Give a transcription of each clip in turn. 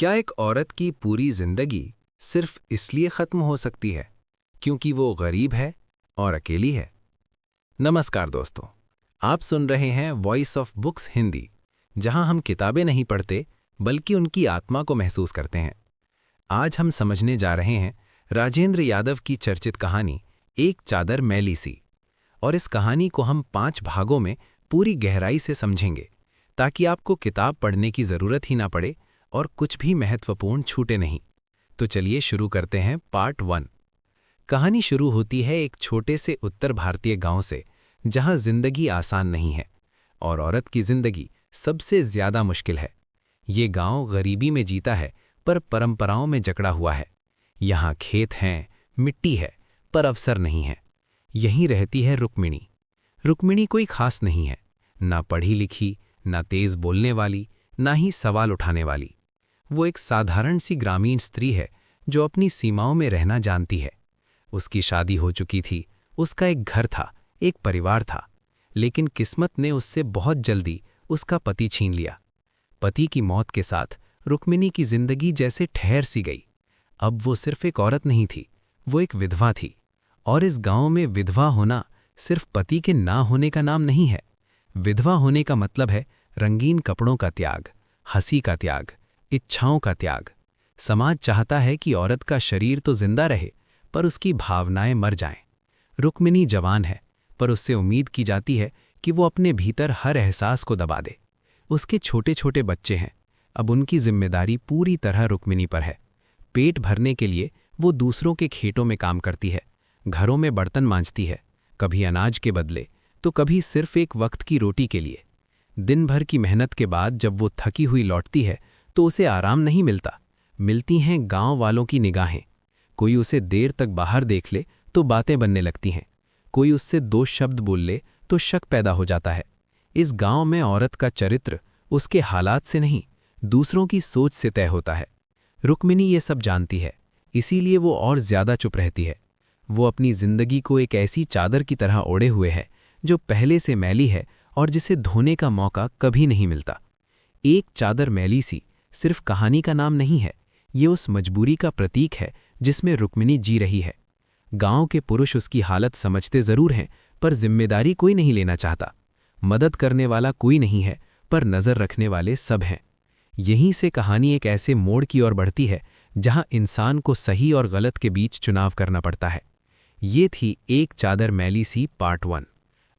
क्या एक औरत की पूरी जिंदगी सिर्फ इसलिए खत्म हो सकती है क्योंकि वो गरीब है और अकेली है? नमस्कार दोस्तों, आप सुन रहे हैं वॉइस ऑफ बुक्स हिंदी, जहां हम किताबें नहीं पढ़ते बल्कि उनकी आत्मा को महसूस करते हैं। आज हम समझने जा रहे हैं राजेंद्र यादव की चर्चित कहानी एक चादर मैली सी। और इस कहानी को हम 5 भागों में पूरी गहराई से समझेंगे, ताकि आपको किताब पढ़ने की ज़रूरत ही ना पड़े और कुछ भी महत्वपूर्ण छूटे नहीं। तो चलिए शुरू करते हैं पार्ट 1। कहानी शुरू होती है एक छोटे से उत्तर भारतीय गांव से, जहां जिंदगी आसान नहीं है और औरत की जिंदगी सबसे ज्यादा मुश्किल है। ये गांव गरीबी में जीता है पर परंपराओं में जकड़ा हुआ है। यहाँ खेत हैं, मिट्टी है, पर अवसर नहीं है। यहीं रहती है रुक्मिणी। रुक्मिणी कोई खास नहीं है, ना पढ़ी लिखी, ना तेज बोलने वाली, ना ही सवाल उठाने वाली। वो एक साधारण सी ग्रामीण स्त्री है जो अपनी सीमाओं में रहना जानती है। उसकी शादी हो चुकी थी, उसका एक घर था, एक परिवार था, लेकिन किस्मत ने उससे बहुत जल्दी उसका पति छीन लिया। पति की मौत के साथ रुक्मिणी की जिंदगी जैसे ठहर सी गई। अब वो सिर्फ एक औरत नहीं थी, वो एक विधवा थी। और इस गांव में विधवा होना सिर्फ पति के ना होने का नाम नहीं है। विधवा होने का मतलब है रंगीन कपड़ों का त्याग, हंसी का त्याग, इच्छाओं का त्याग। समाज चाहता है कि औरत का शरीर तो जिंदा रहे, पर उसकी भावनाएं मर जाएं। रुक्मिणी जवान है, पर उससे उम्मीद की जाती है कि वो अपने भीतर हर एहसास को दबा दे। उसके छोटे छोटे बच्चे हैं, अब उनकी जिम्मेदारी पूरी तरह रुक्मिणी पर है। पेट भरने के लिए वो दूसरों के खेतों में काम करती है, घरों में बर्तन मांजती है, कभी अनाज के बदले तो कभी सिर्फ एक वक्त की रोटी के लिए। दिन भर की मेहनत के बाद जब वो थकी हुई लौटती है तो उसे आराम नहीं मिलता, मिलती हैं गांव वालों की निगाहें। कोई उसे देर तक बाहर देख ले तो बातें बनने लगती हैं, कोई उससे 2 शब्द बोल ले तो शक पैदा हो जाता है। इस गांव में औरत का चरित्र उसके हालात से नहीं, दूसरों की सोच से तय होता है। रुक्मिणी ये सब जानती है, इसीलिए वो और ज्यादा चुप रहती है। वो अपनी जिंदगी को एक ऐसी चादर की तरह ओढ़े हुए है जो पहले से मैली है और जिसे धोने का मौका कभी नहीं मिलता। एक चादर मैली सी सिर्फ कहानी का नाम नहीं है, ये उस मजबूरी का प्रतीक है जिसमें रुक्मिणी जी रही है। गांव के पुरुष उसकी हालत समझते जरूर हैं, पर जिम्मेदारी कोई नहीं लेना चाहता। मदद करने वाला कोई नहीं है, पर नजर रखने वाले सब हैं। यहीं से कहानी एक ऐसे मोड़ की ओर बढ़ती है जहां इंसान को सही और गलत के बीच चुनाव करना पड़ता है। ये थी एक चादर मैली सी पार्ट 1।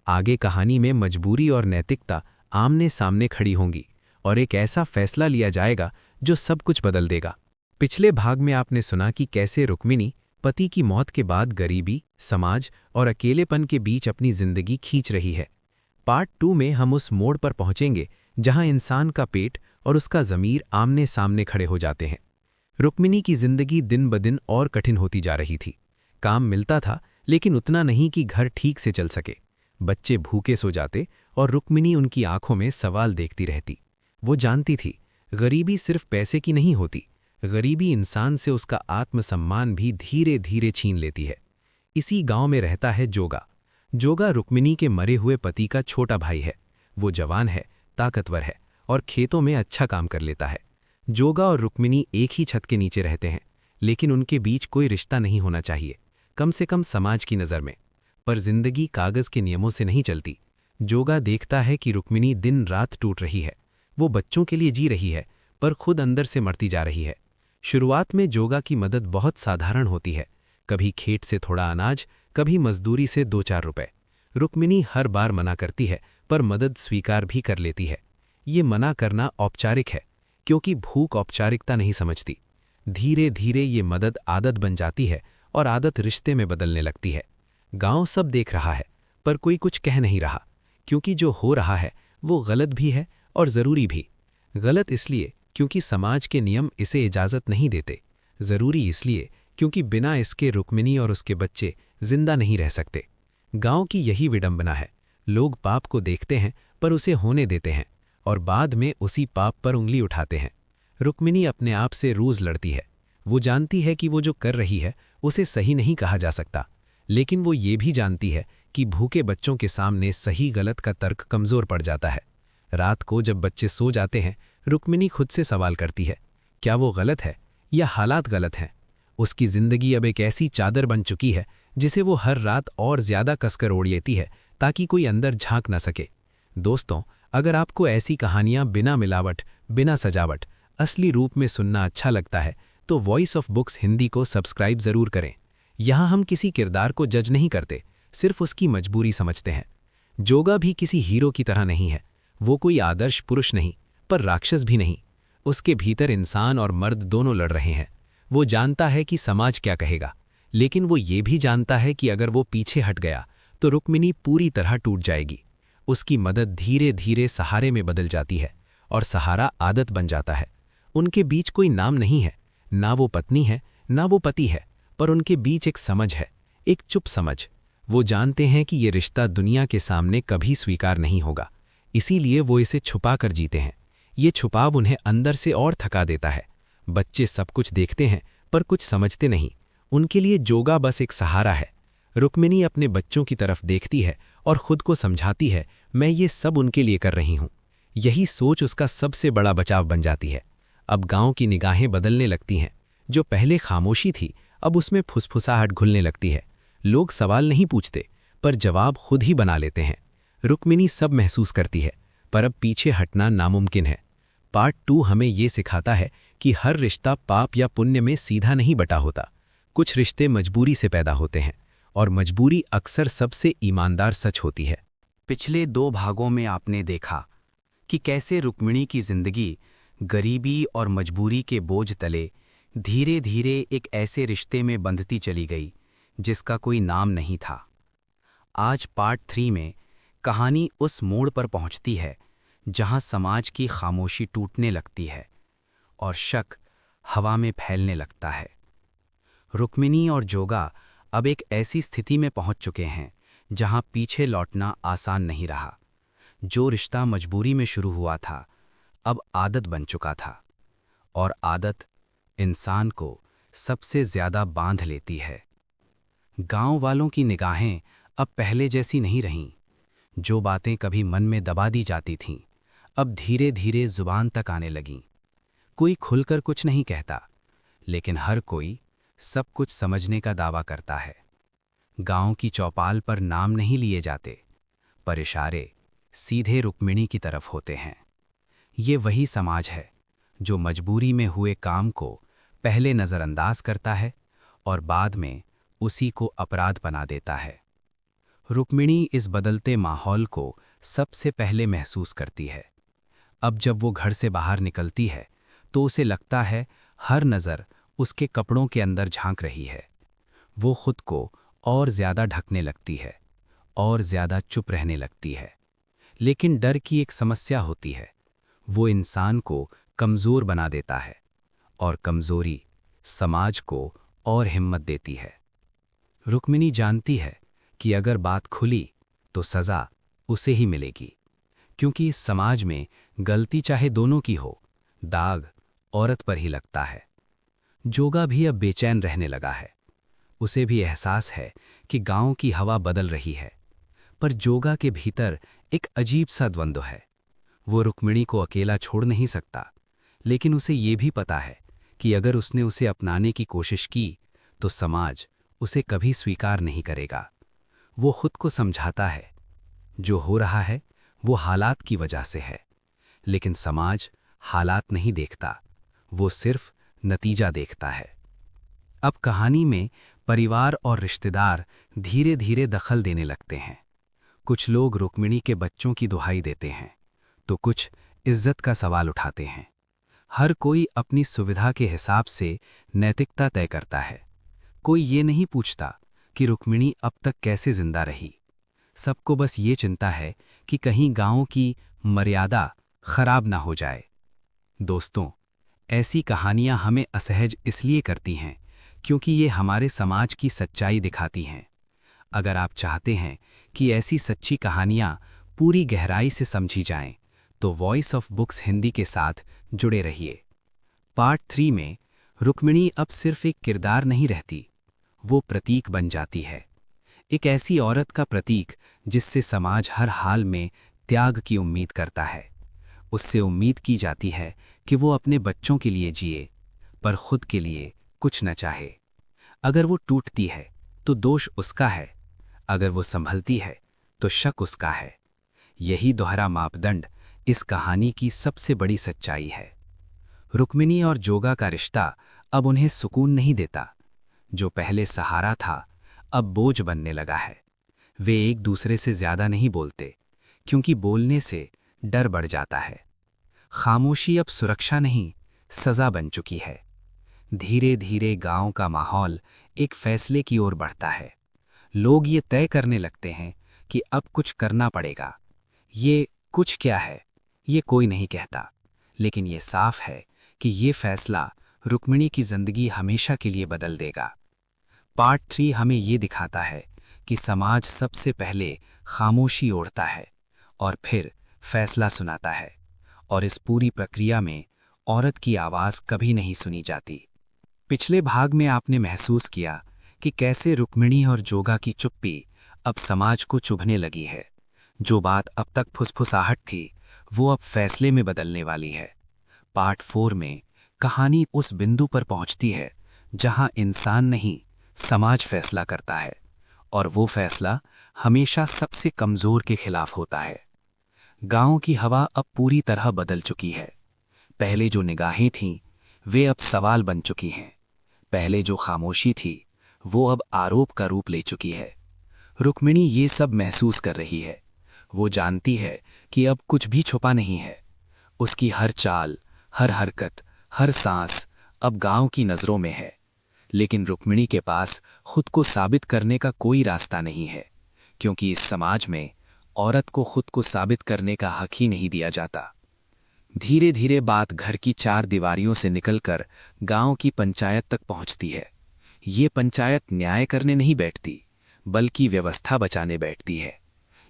आगे कहानी में मजबूरी और नैतिकता आमने सामने खड़ी होंगी और एक ऐसा फैसला लिया जाएगा जो सब कुछ बदल देगा। पिछले भाग में आपने सुना कि कैसे रुक्मिणी पति की मौत के बाद गरीबी, समाज और अकेलेपन के बीच अपनी जिंदगी खींच रही है। पार्ट 2 में हम उस मोड़ पर पहुंचेंगे जहां इंसान का पेट और उसका ज़मीर आमने सामने खड़े हो जाते हैं। रुक्मिणी की जिंदगी दिन ब दिन और कठिन होती जा रही थी। काम मिलता था, लेकिन उतना नहीं कि घर ठीक से चल सके। बच्चे भूखे सो जाते और रुक्मिणी उनकी आंखों में सवाल देखती रहती। वो जानती थी, गरीबी सिर्फ पैसे की नहीं होती, गरीबी इंसान से उसका आत्मसम्मान भी धीरे धीरे छीन लेती है। इसी गांव में रहता है जोगा। जोगा रुक्मिणी के मरे हुए पति का छोटा भाई है। वो जवान है, ताकतवर है और खेतों में अच्छा काम कर लेता है। जोगा और रुक्मिणी एक ही छत के नीचे रहते हैं, लेकिन उनके बीच कोई रिश्ता नहीं होना चाहिए, कम से कम समाज की नज़र में। पर जिंदगी कागज के नियमों से नहीं चलती। जोगा देखता है कि रुक्मिणी दिन रात टूट रही है। वो बच्चों के लिए जी रही है, पर खुद अंदर से मरती जा रही है। शुरुआत में जोगा की मदद बहुत साधारण होती है, कभी खेत से थोड़ा अनाज, कभी मजदूरी से 2-4 रुपए। रुक्मिणी हर बार मना करती है, पर मदद स्वीकार भी कर लेती है। ये मना करना औपचारिक है, क्योंकि भूख औपचारिकता नहीं समझती। धीरे धीरे ये मदद आदत बन जाती है और आदत रिश्ते में बदलने लगती है। गांव सब देख रहा है, पर कोई कुछ कह नहीं रहा, क्योंकि जो हो रहा है वो गलत भी है और ज़रूरी भी। गलत इसलिए क्योंकि समाज के नियम इसे इजाज़त नहीं देते, ज़रूरी इसलिए क्योंकि बिना इसके रुक्मिणी और उसके बच्चे जिंदा नहीं रह सकते। गांव की यही विडंबना है, लोग पाप को देखते हैं पर उसे होने देते हैं और बाद में उसी पाप पर उंगली उठाते हैं। रुक्मिणी अपने आप से रोज़ लड़ती है। वो जानती है कि वो जो कर रही है उसे सही नहीं कहा जा सकता, लेकिन वो ये भी जानती है कि भूखे बच्चों के सामने सही गलत का तर्क कमज़ोर पड़ जाता है। रात को जब बच्चे सो जाते हैं, रुक्मिणी खुद से सवाल करती है, क्या वो गलत है या हालात गलत हैं? उसकी जिंदगी अब एक ऐसी चादर बन चुकी है जिसे वो हर रात और ज्यादा कसकर ओढ़ लेती है ताकि कोई अंदर झांक न सके। दोस्तों, अगर आपको ऐसी कहानियां बिना मिलावट, बिना सजावट, असली रूप में सुनना अच्छा लगता है तो वॉइस ऑफ बुक्स हिंदी को सब्सक्राइब जरूर करें। यहाँ हम किसी किरदार को जज नहीं करते, सिर्फ उसकी मजबूरी समझते हैं। जोगा भी किसी हीरो की तरह नहीं है। वो कोई आदर्श पुरुष नहीं, पर राक्षस भी नहीं। उसके भीतर इंसान और मर्द दोनों लड़ रहे हैं। वो जानता है कि समाज क्या कहेगा, लेकिन वो ये भी जानता है कि अगर वो पीछे हट गया तो रुक्मिणी पूरी तरह टूट जाएगी। उसकी मदद धीरे धीरे सहारे में बदल जाती है और सहारा आदत बन जाता है। उनके बीच कोई नाम नहीं है, ना वो पत्नी है ना वो पति है, पर उनके बीच एक समझ है, एक चुप समझ। वो जानते हैं कि ये रिश्ता दुनिया के सामने कभी स्वीकार नहीं होगा, इसीलिए वो इसे छुपा कर जीते हैं। ये छुपाव उन्हें अंदर से और थका देता है। बच्चे सब कुछ देखते हैं पर कुछ समझते नहीं। उनके लिए जोगा बस एक सहारा है। रुक्मिणी अपने बच्चों की तरफ देखती है और खुद को समझाती है, मैं ये सब उनके लिए कर रही हूँ। यही सोच उसका सबसे बड़ा बचाव बन जाती है। अब गांव की निगाहें बदलने लगती हैं। जो पहले खामोशी थी अब उसमें फुसफुसाहट घुलने लगती है। लोग सवाल नहीं पूछते, पर जवाब खुद ही बना लेते हैं। रुक्मिणी सब महसूस करती है, पर अब पीछे हटना नामुमकिन है। पार्ट 2 हमें ये सिखाता है कि हर रिश्ता पाप या पुण्य में सीधा नहीं बटा होता। कुछ रिश्ते मजबूरी से पैदा होते हैं और मजबूरी अक्सर सबसे ईमानदार सच होती है। पिछले 2 भागों में आपने देखा कि कैसे रुक्मिणी की जिंदगी गरीबी और मजबूरी के बोझ तले धीरे धीरे एक ऐसे रिश्ते में बंधती चली गई जिसका कोई नाम नहीं था। आज पार्ट 3 में कहानी उस मोड़ पर पहुंचती है जहां समाज की खामोशी टूटने लगती है और शक हवा में फैलने लगता है। रुक्मिणी और जोगा अब एक ऐसी स्थिति में पहुंच चुके हैं जहां पीछे लौटना आसान नहीं रहा। जो रिश्ता मजबूरी में शुरू हुआ था अब आदत बन चुका था, और आदत इंसान को सबसे ज्यादा बांध लेती है। गांव वालों की निगाहें अब पहले जैसी नहीं रहीं। जो बातें कभी मन में दबा दी जाती थीं अब धीरे धीरे जुबान तक आने लगीं। कोई खुलकर कुछ नहीं कहता, लेकिन हर कोई सब कुछ समझने का दावा करता है। गांव की चौपाल पर नाम नहीं लिए जाते, पर इशारे सीधे रुक्मिणी की तरफ होते हैं। ये वही समाज है जो मजबूरी में हुए काम को पहले नज़रअंदाज करता है और बाद में उसी को अपराध बना देता है। रुक्मिणी इस बदलते माहौल को सबसे पहले महसूस करती है। अब जब वो घर से बाहर निकलती है तो उसे लगता है हर नज़र उसके कपड़ों के अंदर झांक रही है। वो खुद को और ज़्यादा ढकने लगती है और ज़्यादा चुप रहने लगती है। लेकिन डर की एक समस्या होती है, वो इंसान को कमज़ोर बना देता है और कमज़ोरी समाज को और हिम्मत देती है। रुक्मिणी जानती है कि अगर बात खुली तो सज़ा उसे ही मिलेगी, क्योंकि इस समाज में गलती चाहे दोनों की हो, दाग औरत पर ही लगता है। जोगा भी अब बेचैन रहने लगा है। उसे भी एहसास है कि गांव की हवा बदल रही है, पर जोगा के भीतर एक अजीब सा द्वंद्व है। वो रुक्मिणी को अकेला छोड़ नहीं सकता, लेकिन उसे ये भी पता है कि अगर उसने उसे अपनाने की कोशिश की तो समाज उसे कभी स्वीकार नहीं करेगा। वो खुद को समझाता है, जो हो रहा है वो हालात की वजह से है, लेकिन समाज हालात नहीं देखता, वो सिर्फ नतीजा देखता है। अब कहानी में परिवार और रिश्तेदार धीरे धीरे दखल देने लगते हैं। कुछ लोग रुक्मिणी के बच्चों की दुहाई देते हैं, तो कुछ इज्जत का सवाल उठाते हैं। हर कोई अपनी सुविधा के हिसाब से नैतिकता तय करता है। कोई ये नहीं पूछता कि रुक्मिणी अब तक कैसे जिंदा रही। सबको बस ये चिंता है कि कहीं गांव की मर्यादा खराब ना हो जाए। दोस्तों, ऐसी कहानियां हमें असहज इसलिए करती हैं क्योंकि ये हमारे समाज की सच्चाई दिखाती हैं। अगर आप चाहते हैं कि ऐसी सच्ची कहानियां पूरी गहराई से समझी जाएं, तो वॉइस ऑफ बुक्स हिंदी के साथ जुड़े रहिए। पार्ट 3 में रुक्मिणी अब सिर्फ एक किरदार नहीं रहती, वो प्रतीक बन जाती है। एक ऐसी औरत का प्रतीक जिससे समाज हर हाल में त्याग की उम्मीद करता है। उससे उम्मीद की जाती है कि वो अपने बच्चों के लिए जिए, पर खुद के लिए कुछ न चाहे। अगर वो टूटती है तो दोष उसका है, अगर वो संभलती है तो शक उसका है। यही दोहरा मापदंड इस कहानी की सबसे बड़ी सच्चाई है। रुक्मिणी और जोगा का रिश्ता अब उन्हें सुकून नहीं देता। जो पहले सहारा था अब बोझ बनने लगा है। वे एक दूसरे से ज्यादा नहीं बोलते, क्योंकि बोलने से डर बढ़ जाता है। खामोशी अब सुरक्षा नहीं, सजा बन चुकी है। धीरे धीरे गांव का माहौल एक फैसले की ओर बढ़ता है। लोग ये तय करने लगते हैं कि अब कुछ करना पड़ेगा। ये कुछ क्या है, ये कोई नहीं कहता, लेकिन ये साफ है कि ये फैसला रुक्मिणी की जिंदगी हमेशा के लिए बदल देगा। पार्ट 3 हमें ये दिखाता है कि समाज सबसे पहले खामोशी ओढ़ता है और फिर फैसला सुनाता है, और इस पूरी प्रक्रिया में औरत की आवाज़ कभी नहीं सुनी जाती। पिछले भाग में आपने महसूस किया कि कैसे रुक्मिणी और जोगा की चुप्पी अब समाज को चुभने लगी है। जो बात अब तक फुसफुसाहट थी वो अब फैसले में बदलने वाली है। पार्ट 4 में कहानी उस बिंदु पर पहुंचती है जहां इंसान नहीं, समाज फैसला करता है, और वो फैसला हमेशा सबसे कमजोर के खिलाफ होता है। गांव की हवा अब पूरी तरह बदल चुकी है। पहले जो निगाहें थीं वे अब सवाल बन चुकी हैं। पहले जो खामोशी थी वो अब आरोप का रूप ले चुकी है। रुक्मिणी ये सब महसूस कर रही है। वो जानती है कि अब कुछ भी छुपा नहीं है। उसकी हर चाल, हर हरकत, हर सांस अब गांव की नजरों में है। लेकिन रुक्मिणी के पास खुद को साबित करने का कोई रास्ता नहीं है, क्योंकि इस समाज में औरत को खुद को साबित करने का हक ही नहीं दिया जाता। धीरे धीरे बात घर की 4 दीवारियों से निकलकर गांव की पंचायत तक पहुंचती है। ये पंचायत न्याय करने नहीं बैठती, बल्कि व्यवस्था बचाने बैठती है।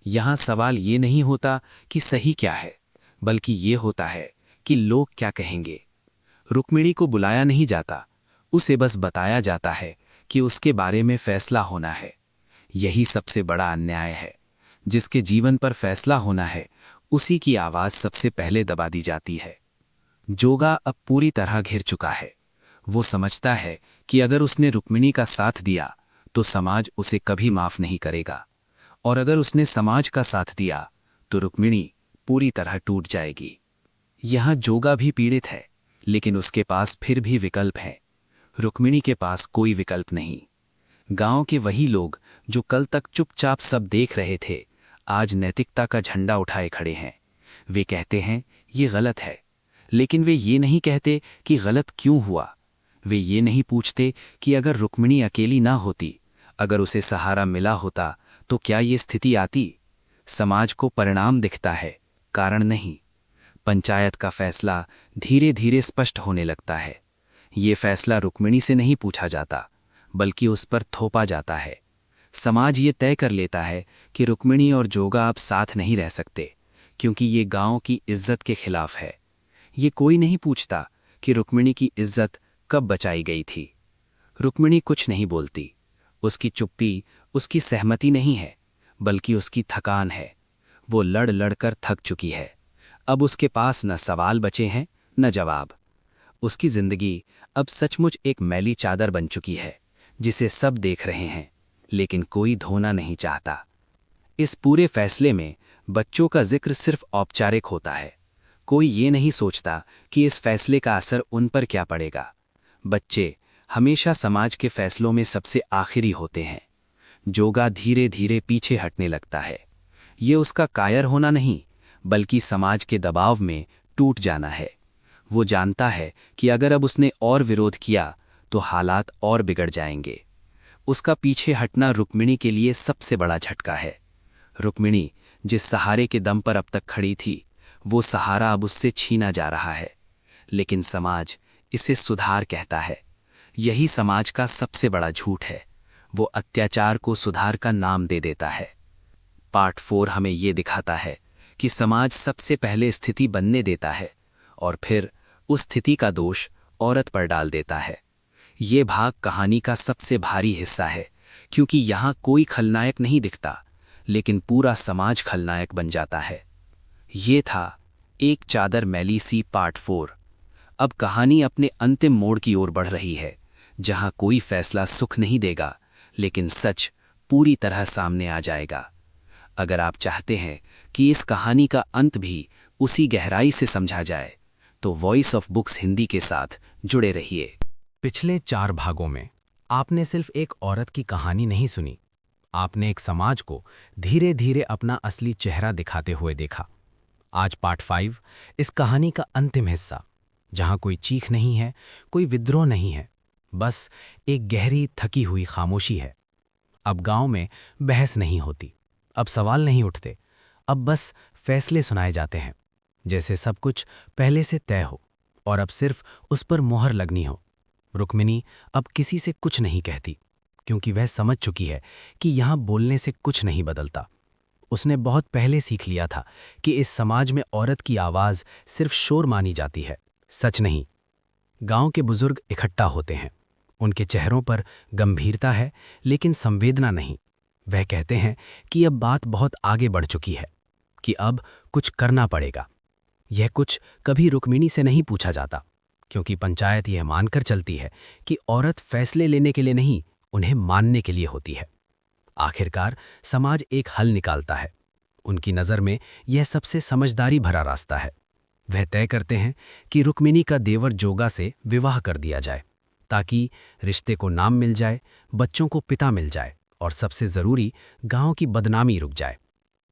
यहां सवाल ये नहीं होता कि सही क्या है, बल्कि ये होता है कि लोग क्या कहेंगे। रुक्मिणी को बुलाया नहीं जाता, उसे बस बताया जाता है कि उसके बारे में फैसला होना है। यही सबसे बड़ा अन्याय है। जिसके जीवन पर फैसला होना है उसी की आवाज सबसे पहले दबा दी जाती है। जोगा अब पूरी तरह घिर चुका है। वो समझता है कि अगर उसने रुक्मिणी का साथ दिया तो समाज उसे कभी माफ नहीं करेगा, और अगर उसने समाज का साथ दिया तो रुक्मिणी पूरी तरह टूट जाएगी। यहां जोगा भी पीड़ित है, लेकिन उसके पास फिर भी विकल्प है। रुक्मिणी के पास कोई विकल्प नहीं। गांव के वही लोग जो कल तक चुपचाप सब देख रहे थे, आज नैतिकता का झंडा उठाए खड़े हैं। वे कहते हैं ये गलत है, लेकिन वे ये नहीं कहते कि गलत क्यों हुआ। वे ये नहीं पूछते कि अगर रुक्मिणी अकेली ना होती, अगर उसे सहारा मिला होता तो क्या ये स्थिति आती। समाज को परिणाम दिखता है, कारण नहीं। पंचायत का फैसला धीरे धीरे स्पष्ट होने लगता है। ये फैसला रुक्मिणी से नहीं पूछा जाता, बल्कि उस पर थोपा जाता है। समाज ये तय कर लेता है कि रुक्मिणी और जोगा अब साथ नहीं रह सकते, क्योंकि ये गांव की इज्जत के खिलाफ है। ये कोई नहीं पूछता कि रुक्मिणी की इज्जत कब बचाई गई थी। रुक्मिणी कुछ नहीं बोलती। उसकी चुप्पी उसकी सहमति नहीं है, बल्कि उसकी थकान है। वो लड़ लड़कर थक चुकी है। अब उसके पास न सवाल बचे हैं न जवाब। उसकी जिंदगी अब सचमुच एक मैली चादर बन चुकी है, जिसे सब देख रहे हैं, लेकिन कोई धोना नहीं चाहता। इस पूरे फैसले में बच्चों का जिक्र सिर्फ औपचारिक होता है। कोई ये नहीं सोचता कि इस फैसले का असर उन पर क्या पड़ेगा। बच्चे हमेशा समाज के फैसलों में सबसे आखिरी होते हैं। जोगा धीरे धीरे पीछे हटने लगता है। ये उसका कायर होना नहीं, बल्कि समाज के दबाव में टूट जाना है। वो जानता है कि अगर अब उसने और विरोध किया तो हालात और बिगड़ जाएंगे। उसका पीछे हटना रुक्मिणी के लिए सबसे बड़ा झटका है। रुक्मिणी जिस सहारे के दम पर अब तक खड़ी थी, वो सहारा अब उससे छीना जा रहा है। लेकिन समाज इसे सुधार कहता है। यही समाज का सबसे बड़ा झूठ है। वो अत्याचार को सुधार का नाम दे देता है। पार्ट 4 हमें ये दिखाता है कि समाज सबसे पहले स्थिति बनने देता है और फिर उस स्थिति का दोष औरत पर डाल देता है। ये भाग कहानी का सबसे भारी हिस्सा है, क्योंकि यहाँ कोई खलनायक नहीं दिखता, लेकिन पूरा समाज खलनायक बन जाता है। ये था एक चादर मैली सी पार्ट 4। अब कहानी अपने अंतिम मोड़ की ओर बढ़ रही है, जहां कोई फैसला सुख नहीं देगा, लेकिन सच पूरी तरह सामने आ जाएगा। अगर आप चाहते हैं कि इस कहानी का अंत भी उसी गहराई से समझा जाए, तो वॉइस ऑफ बुक्स हिंदी के साथ जुड़े रहिए। पिछले 4 भागों में आपने सिर्फ एक औरत की कहानी नहीं सुनी, आपने एक समाज को धीरे धीरे अपना असली चेहरा दिखाते हुए देखा। आज पार्ट 5, इस कहानी का अंतिम हिस्सा, जहां कोई चीख नहीं है, कोई विद्रोह नहीं है, बस एक गहरी थकी हुई खामोशी है। अब गांव में बहस नहीं होती, अब सवाल नहीं उठते, अब बस फैसले सुनाए जाते हैं, जैसे सब कुछ पहले से तय हो और अब सिर्फ उस पर मोहर लगनी हो। रुक्मिणी अब किसी से कुछ नहीं कहती, क्योंकि वह समझ चुकी है कि यहाँ बोलने से कुछ नहीं बदलता। उसने बहुत पहले सीख लिया था कि इस समाज में औरत की आवाज़ सिर्फ शोर मानी जाती है, सच नहीं। गांव के बुजुर्ग इकट्ठा होते हैं, उनके चेहरों पर गंभीरता है लेकिन संवेदना नहीं। वह कहते हैं कि अब बात बहुत आगे बढ़ चुकी है, कि अब कुछ करना पड़ेगा। यह कुछ कभी रुक्मिणी से नहीं पूछा जाता, क्योंकि पंचायत यह मानकर चलती है कि औरत फैसले लेने के लिए नहीं, उन्हें मानने के लिए होती है। आखिरकार समाज एक हल निकालता है। उनकी नज़र में यह सबसे समझदारी भरा रास्ता है। वह तय करते हैं कि रुक्मिणी का देवर जोगा से विवाह कर दिया जाए, ताकि रिश्ते को नाम मिल जाए, बच्चों को पिता मिल जाए और सबसे ज़रूरी, गांव की बदनामी रुक जाए।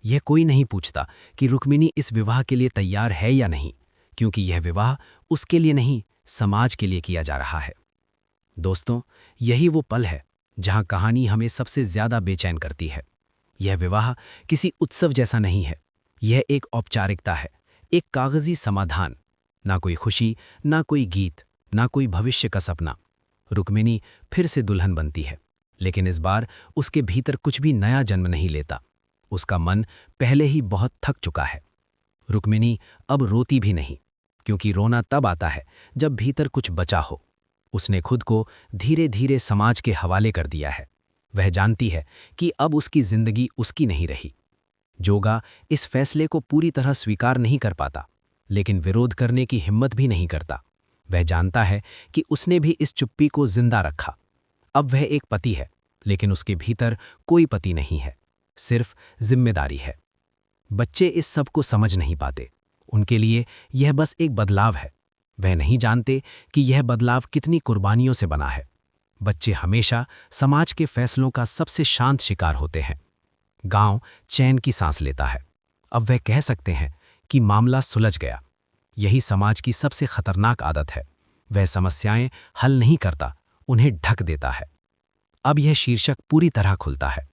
यह कोई नहीं पूछता कि रुक्मिणी इस विवाह के लिए तैयार है या नहीं, क्योंकि यह विवाह उसके लिए नहीं, समाज के लिए किया जा रहा है। दोस्तों, यही वो पल है जहां कहानी हमें सबसे ज्यादा बेचैन करती है। यह विवाह किसी उत्सव जैसा नहीं है, यह एक औपचारिकता है, एक कागजी समाधान। ना कोई खुशी, ना कोई गीत, ना कोई भविष्य का सपना। रुक्मिणी फिर से दुल्हन बनती है, लेकिन इस बार उसके भीतर कुछ भी नया जन्म नहीं लेता। उसका मन पहले ही बहुत थक चुका है। रुक्मिणी अब रोती भी नहीं, क्योंकि रोना तब आता है जब भीतर कुछ बचा हो। उसने खुद को धीरे धीरे समाज के हवाले कर दिया है। वह जानती है कि अब उसकी जिंदगी उसकी नहीं रही। जोगा इस फैसले को पूरी तरह स्वीकार नहीं कर पाता, लेकिन विरोध करने की हिम्मत भी नहीं करता। वह जानता है कि उसने भी इस चुप्पी को जिंदा रखा। अब वह एक पति है, लेकिन उसके भीतर कोई पति नहीं है, सिर्फ जिम्मेदारी है। बच्चे इस सब को समझ नहीं पाते। उनके लिए यह बस एक बदलाव है। वह नहीं जानते कि यह बदलाव कितनी कुर्बानियों से बना है। बच्चे हमेशा समाज के फैसलों का सबसे शांत शिकार होते हैं। गांव चैन की सांस लेता है। अब वह कह सकते हैं कि मामला सुलझ गया। यही समाज की सबसे खतरनाक आदत है। वह समस्याएं हल नहीं करता, उन्हें ढक देता है। अब यह शीर्षक पूरी तरह खुलता है।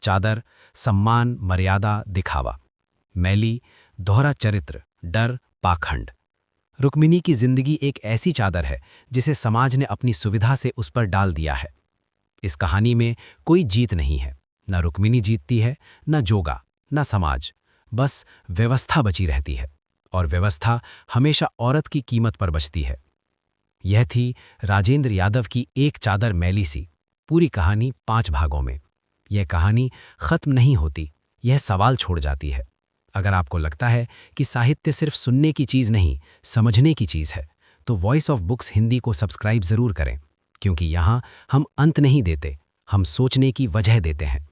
चादर, सम्मान, मर्यादा, दिखावा। मैली, दोहरा चरित्र, डर, पाखंड। रुक्मिणी की जिंदगी एक ऐसी चादर है जिसे समाज ने अपनी सुविधा से उस पर डाल दिया है। इस कहानी में कोई जीत नहीं है। न रुक्मिणी जीतती है, न जोगा, न समाज। बस व्यवस्था बची रहती है, और व्यवस्था हमेशा औरत की कीमत पर बचती है। यह थी राजेंद्र यादव की एक चादर मैली सी। पूरी कहानी 5 भागों में। यह कहानी खत्म नहीं होती, यह सवाल छोड़ जाती है। अगर आपको लगता है कि साहित्य सिर्फ सुनने की चीज़ नहीं, समझने की चीज़ है, तो वॉइस ऑफ बुक्स हिंदी को सब्सक्राइब ज़रूर करें, क्योंकि यहाँ हम अंत नहीं देते, हम सोचने की वजह देते हैं।